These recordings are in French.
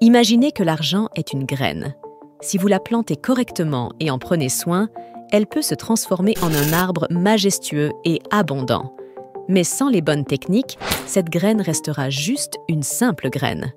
Imaginez que l'argent est une graine. Si vous la plantez correctement et en prenez soin, elle peut se transformer en un arbre majestueux et abondant. Mais sans les bonnes techniques, cette graine restera juste une simple graine.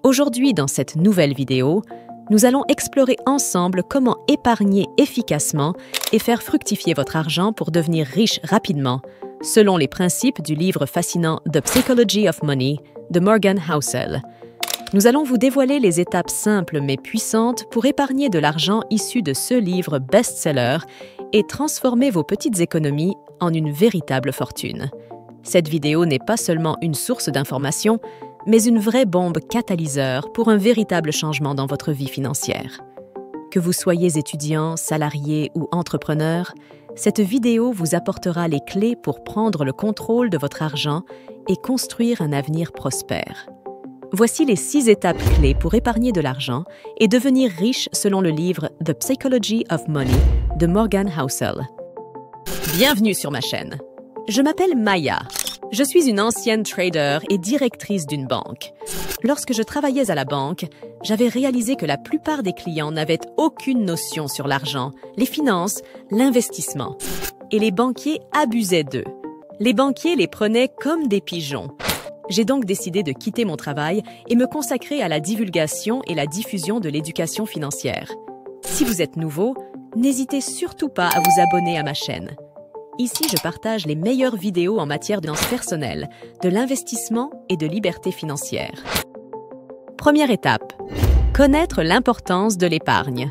Aujourd'hui, dans cette nouvelle vidéo, nous allons explorer ensemble comment épargner efficacement et faire fructifier votre argent pour devenir riche rapidement, selon les principes du livre fascinant The Psychology of Money de Morgan Housel. Nous allons vous dévoiler les étapes simples mais puissantes pour épargner de l'argent issu de ce livre best-seller et transformer vos petites économies en une véritable fortune. Cette vidéo n'est pas seulement une source d'information, mais une vraie bombe catalyseur pour un véritable changement dans votre vie financière. Que vous soyez étudiant, salarié ou entrepreneur, cette vidéo vous apportera les clés pour prendre le contrôle de votre argent et construire un avenir prospère. Voici les 6 étapes clés pour épargner de l'argent et devenir riche selon le livre The Psychology of Money de Morgan Housel. Bienvenue sur ma chaîne. Je m'appelle Maya. Je suis une ancienne trader et directrice d'une banque. Lorsque je travaillais à la banque, j'avais réalisé que la plupart des clients n'avaient aucune notion sur l'argent, les finances, l'investissement. Et les banquiers abusaient d'eux. Les banquiers les prenaient comme des pigeons. J'ai donc décidé de quitter mon travail et me consacrer à la divulgation et la diffusion de l'éducation financière. Si vous êtes nouveau, n'hésitez surtout pas à vous abonner à ma chaîne. Ici, je partage les meilleures vidéos en matière de finances personnelles, de l'investissement et de liberté financière. Première étape, connaître l'importance de l'épargne.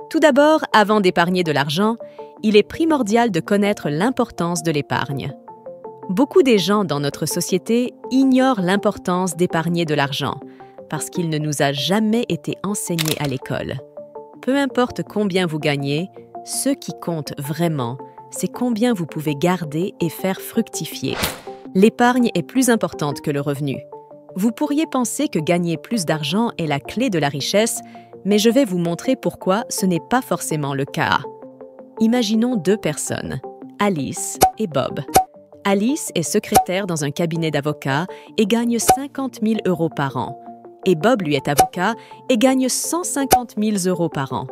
Tout d'abord, avant d'épargner de l'argent, il est primordial de connaître l'importance de l'épargne. Beaucoup des gens dans notre société ignorent l'importance d'épargner de l'argent parce qu'il ne nous a jamais été enseigné à l'école. Peu importe combien vous gagnez, ce qui compte vraiment, c'est combien vous pouvez garder et faire fructifier. L'épargne est plus importante que le revenu. Vous pourriez penser que gagner plus d'argent est la clé de la richesse, mais je vais vous montrer pourquoi ce n'est pas forcément le cas. Imaginons 2 personnes, Alice et Bob. Alice est secrétaire dans un cabinet d'avocats et gagne 50 000 € par an. Et Bob, lui, est avocat et gagne 150 000 € par an.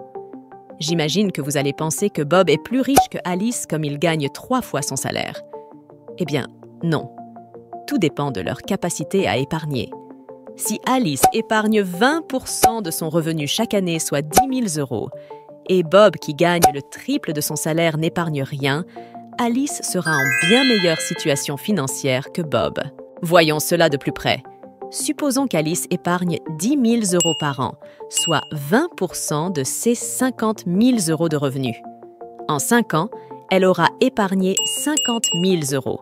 J'imagine que vous allez penser que Bob est plus riche que Alice comme il gagne 3 fois son salaire. Eh bien, non. Tout dépend de leur capacité à épargner. Si Alice épargne 20% de son revenu chaque année, soit 10 000 €, et Bob, qui gagne le triple de son salaire, n'épargne rien, Alice sera en bien meilleure situation financière que Bob. Voyons cela de plus près. Supposons qu'Alice épargne 10 000 € par an, soit 20% de ses 50 000 € de revenus. En 5 ans, elle aura épargné 50 000 €.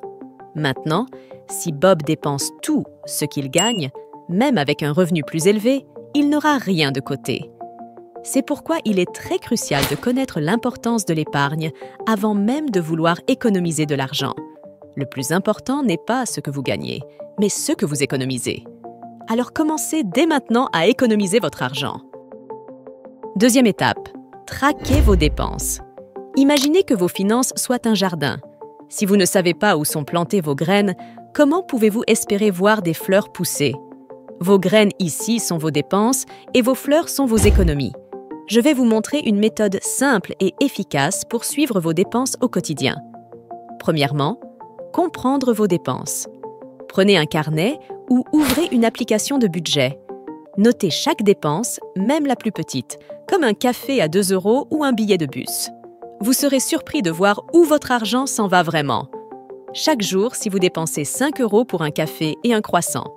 Maintenant, si Bob dépense tout ce qu'il gagne, même avec un revenu plus élevé, il n'aura rien de côté. C'est pourquoi il est très crucial de connaître l'importance de l'épargne avant même de vouloir économiser de l'argent. Le plus important n'est pas ce que vous gagnez, mais ce que vous économisez. Alors commencez dès maintenant à économiser votre argent. Deuxième étape, traquez vos dépenses. Imaginez que vos finances soient un jardin. Si vous ne savez pas où sont plantées vos graines, comment pouvez-vous espérer voir des fleurs pousser? Vos graines ici sont vos dépenses et vos fleurs sont vos économies. Je vais vous montrer une méthode simple et efficace pour suivre vos dépenses au quotidien. Premièrement, comprendre vos dépenses. Prenez un carnet ou ouvrez une application de budget. Notez chaque dépense, même la plus petite, comme un café à 2 € ou un billet de bus. Vous serez surpris de voir où votre argent s'en va vraiment. Chaque jour, si vous dépensez 5 € pour un café et un croissant,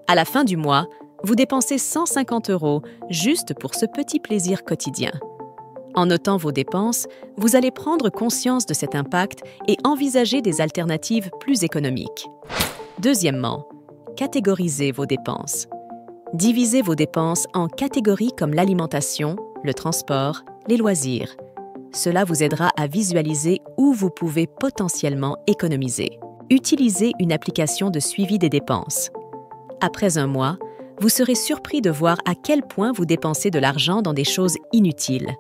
à la fin du mois, vous dépensez 150 € juste pour ce petit plaisir quotidien. En notant vos dépenses, vous allez prendre conscience de cet impact et envisager des alternatives plus économiques. Deuxièmement, catégorisez vos dépenses. Divisez vos dépenses en catégories comme l'alimentation, le transport, les loisirs. Cela vous aidera à visualiser où vous pouvez potentiellement économiser. Utilisez une application de suivi des dépenses. Après un mois, vous serez surpris de voir à quel point vous dépensez de l'argent dans des choses inutiles.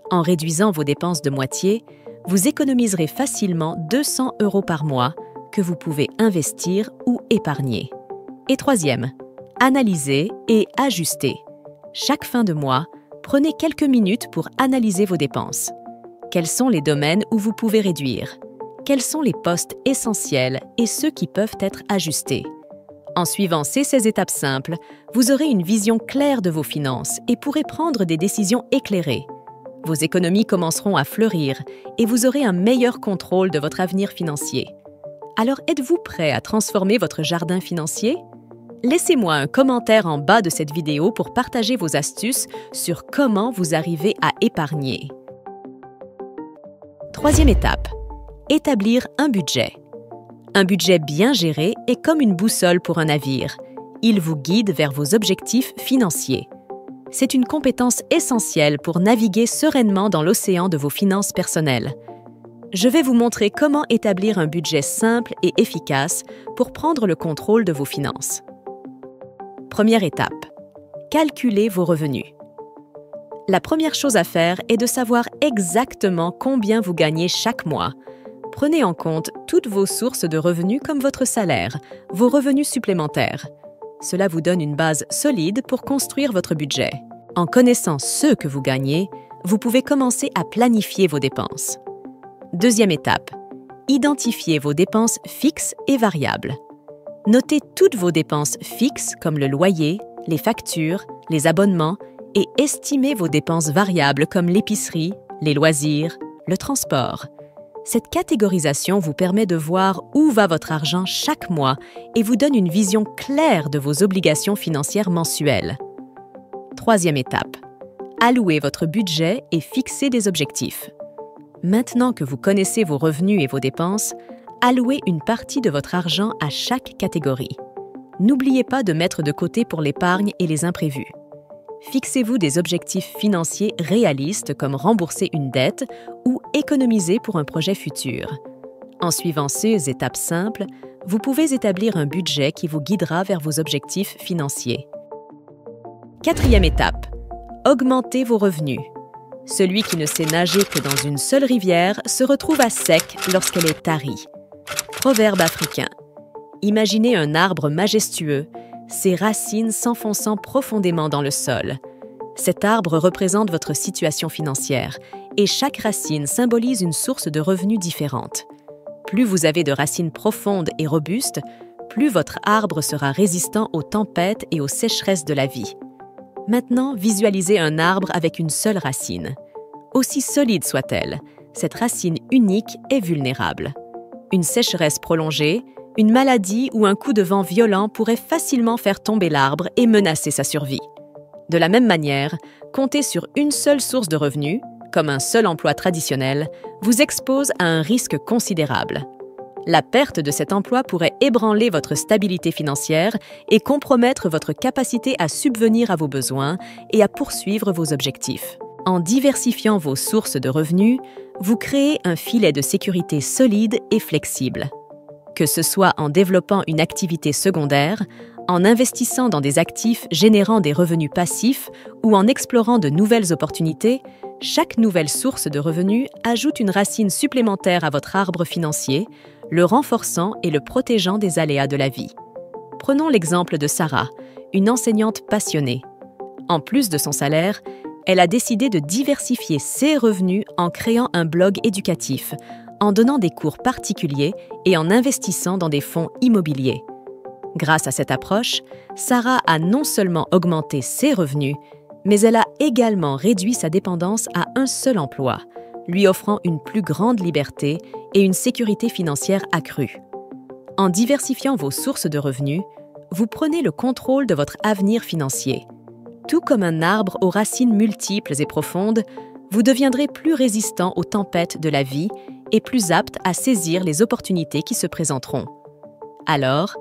En réduisant vos dépenses de moitié, vous économiserez facilement 200 € par mois que vous pouvez investir ou épargner. Et troisième, Analysez et ajustez. Chaque fin de mois, prenez quelques minutes pour analyser vos dépenses. Quels sont les domaines où vous pouvez réduire? Quels sont les postes essentiels et ceux qui peuvent être ajustés? En suivant ces 16 étapes simples, vous aurez une vision claire de vos finances et pourrez prendre des décisions éclairées. Vos économies commenceront à fleurir et vous aurez un meilleur contrôle de votre avenir financier. Alors êtes-vous prêt à transformer votre jardin financier? Laissez-moi un commentaire en bas de cette vidéo pour partager vos astuces sur comment vous arrivez à épargner. Troisième étape, établir un budget. Un budget bien géré est comme une boussole pour un navire. Il vous guide vers vos objectifs financiers. C'est une compétence essentielle pour naviguer sereinement dans l'océan de vos finances personnelles. Je vais vous montrer comment établir un budget simple et efficace pour prendre le contrôle de vos finances. Première étape, calculez vos revenus. La première chose à faire est de savoir exactement combien vous gagnez chaque mois. Prenez en compte toutes vos sources de revenus comme votre salaire, vos revenus supplémentaires. Cela vous donne une base solide pour construire votre budget. En connaissant ce que vous gagnez, vous pouvez commencer à planifier vos dépenses. Deuxième étape, identifiez vos dépenses fixes et variables. Notez toutes vos dépenses fixes comme le loyer, les factures, les abonnements et estimez vos dépenses variables comme l'épicerie, les loisirs, le transport. Cette catégorisation vous permet de voir où va votre argent chaque mois et vous donne une vision claire de vos obligations financières mensuelles. Troisième étape, allouez votre budget et fixez des objectifs. Maintenant que vous connaissez vos revenus et vos dépenses, allouez une partie de votre argent à chaque catégorie. N'oubliez pas de mettre de côté pour l'épargne et les imprévus. Fixez-vous des objectifs financiers réalistes comme rembourser une dette ou économiser pour un projet futur. En suivant ces étapes simples, vous pouvez établir un budget qui vous guidera vers vos objectifs financiers. Quatrième étape, augmentez vos revenus. Celui qui ne sait nager que dans une seule rivière se retrouve à sec lorsqu'elle est tarie. Proverbe africain. Imaginez un arbre majestueux, ses racines s'enfonçant profondément dans le sol. Cet arbre représente votre situation financière et chaque racine symbolise une source de revenus différente. Plus vous avez de racines profondes et robustes, plus votre arbre sera résistant aux tempêtes et aux sécheresses de la vie. Maintenant, visualisez un arbre avec une seule racine. Aussi solide soit-elle, cette racine unique est vulnérable. Une sécheresse prolongée, une maladie ou un coup de vent violent pourrait facilement faire tomber l'arbre et menacer sa survie. De la même manière, compter sur une seule source de revenus, comme un seul emploi traditionnel, vous expose à un risque considérable. La perte de cet emploi pourrait ébranler votre stabilité financière et compromettre votre capacité à subvenir à vos besoins et à poursuivre vos objectifs. En diversifiant vos sources de revenus, vous créez un filet de sécurité solide et flexible. Que ce soit en développant une activité secondaire, en investissant dans des actifs générant des revenus passifs ou en explorant de nouvelles opportunités, chaque nouvelle source de revenus ajoute une racine supplémentaire à votre arbre financier, le renforçant et le protégeant des aléas de la vie. Prenons l'exemple de Sarah, une enseignante passionnée. En plus de son salaire, elle a décidé de diversifier ses revenus en créant un blog éducatif, en donnant des cours particuliers et en investissant dans des fonds immobiliers. Grâce à cette approche, Sarah a non seulement augmenté ses revenus, mais elle a également réduit sa dépendance à un seul emploi, lui offrant une plus grande liberté et une sécurité financière accrue. En diversifiant vos sources de revenus, vous prenez le contrôle de votre avenir financier. Tout comme un arbre aux racines multiples et profondes, vous deviendrez plus résistant aux tempêtes de la vie et plus apte à saisir les opportunités qui se présenteront. Alors,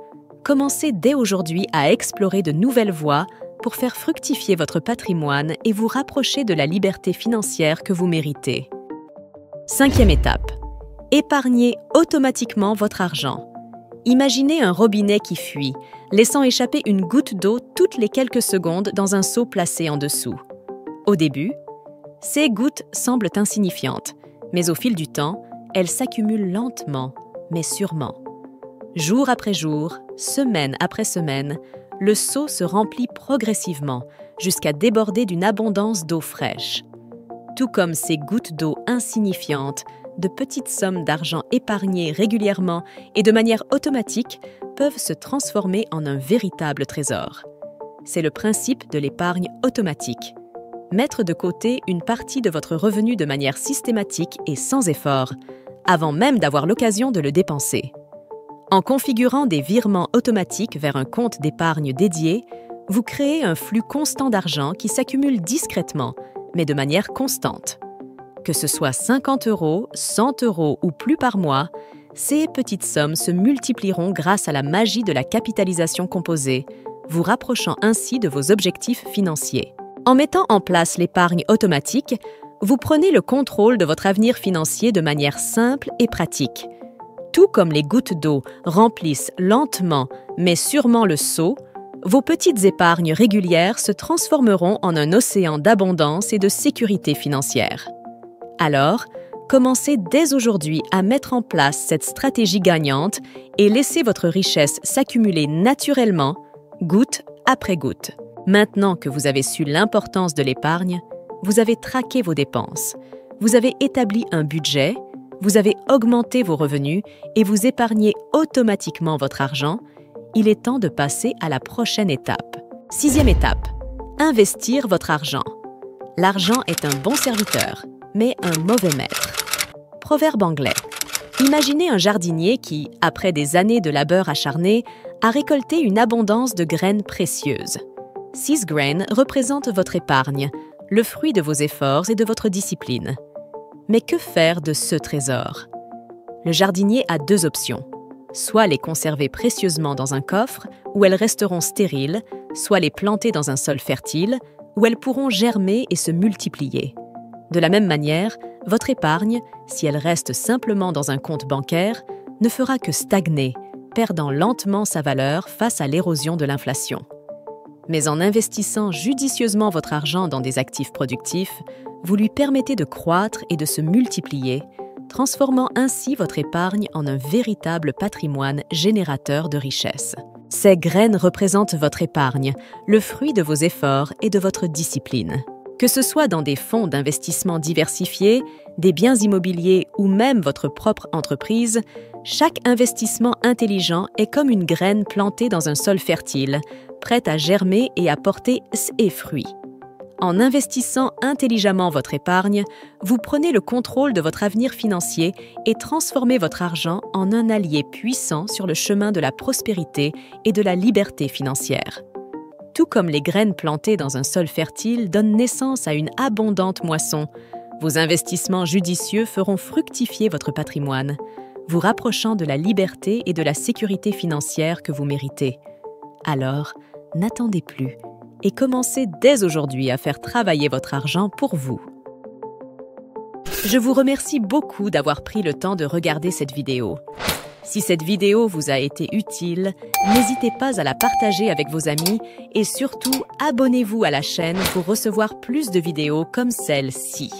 commencez dès aujourd'hui à explorer de nouvelles voies pour faire fructifier votre patrimoine et vous rapprocher de la liberté financière que vous méritez. Cinquième étape. Épargnez automatiquement votre argent. Imaginez un robinet qui fuit, laissant échapper une goutte d'eau toutes les quelques secondes dans un seau placé en dessous. Au début, ces gouttes semblent insignifiantes, mais au fil du temps, elles s'accumulent lentement, mais sûrement. Jour après jour, semaine après semaine, le seau se remplit progressivement jusqu'à déborder d'une abondance d'eau fraîche. Tout comme ces gouttes d'eau insignifiantes, de petites sommes d'argent épargnées régulièrement et de manière automatique peuvent se transformer en un véritable trésor. C'est le principe de l'épargne automatique. Mettre de côté une partie de votre revenu de manière systématique et sans effort, avant même d'avoir l'occasion de le dépenser. En configurant des virements automatiques vers un compte d'épargne dédié, vous créez un flux constant d'argent qui s'accumule discrètement, mais de manière constante. Que ce soit 50 €, 100 € ou plus par mois, ces petites sommes se multiplieront grâce à la magie de la capitalisation composée, vous rapprochant ainsi de vos objectifs financiers. En mettant en place l'épargne automatique, vous prenez le contrôle de votre avenir financier de manière simple et pratique. Tout comme les gouttes d'eau remplissent lentement mais sûrement le seau, vos petites épargnes régulières se transformeront en un océan d'abondance et de sécurité financière. Alors, commencez dès aujourd'hui à mettre en place cette stratégie gagnante et laissez votre richesse s'accumuler naturellement, goutte après goutte. Maintenant que vous avez su l'importance de l'épargne, vous avez traqué vos dépenses, vous avez établi un budget, vous avez augmenté vos revenus et vous épargnez automatiquement votre argent, il est temps de passer à la prochaine étape. 6e étape, investir votre argent. L'argent est un bon serviteur, mais un mauvais maître. Proverbe anglais. Imaginez un jardinier qui, après des années de labeur acharné, a récolté une abondance de graines précieuses. 6 graines représentent votre épargne, le fruit de vos efforts et de votre discipline. Mais que faire de ce trésor? Le jardinier a 2 options. Soit les conserver précieusement dans un coffre, où elles resteront stériles, soit les planter dans un sol fertile, où elles pourront germer et se multiplier. De la même manière, votre épargne, si elle reste simplement dans un compte bancaire, ne fera que stagner, perdant lentement sa valeur face à l'érosion de l'inflation. Mais en investissant judicieusement votre argent dans des actifs productifs, vous lui permettez de croître et de se multiplier, transformant ainsi votre épargne en un véritable patrimoine générateur de richesse. Ces graines représentent votre épargne, le fruit de vos efforts et de votre discipline. Que ce soit dans des fonds d'investissement diversifiés, des biens immobiliers ou même votre propre entreprise, chaque investissement intelligent est comme une graine plantée dans un sol fertile, prête à germer et à porter ses fruits. En investissant intelligemment votre épargne, vous prenez le contrôle de votre avenir financier et transformez votre argent en un allié puissant sur le chemin de la prospérité et de la liberté financière. Tout comme les graines plantées dans un sol fertile donnent naissance à une abondante moisson, vos investissements judicieux feront fructifier votre patrimoine, vous rapprochant de la liberté et de la sécurité financière que vous méritez. Alors, n'attendez plus et commencez dès aujourd'hui à faire travailler votre argent pour vous. Je vous remercie beaucoup d'avoir pris le temps de regarder cette vidéo. Si cette vidéo vous a été utile, n'hésitez pas à la partager avec vos amis et surtout abonnez-vous à la chaîne pour recevoir plus de vidéos comme celle-ci.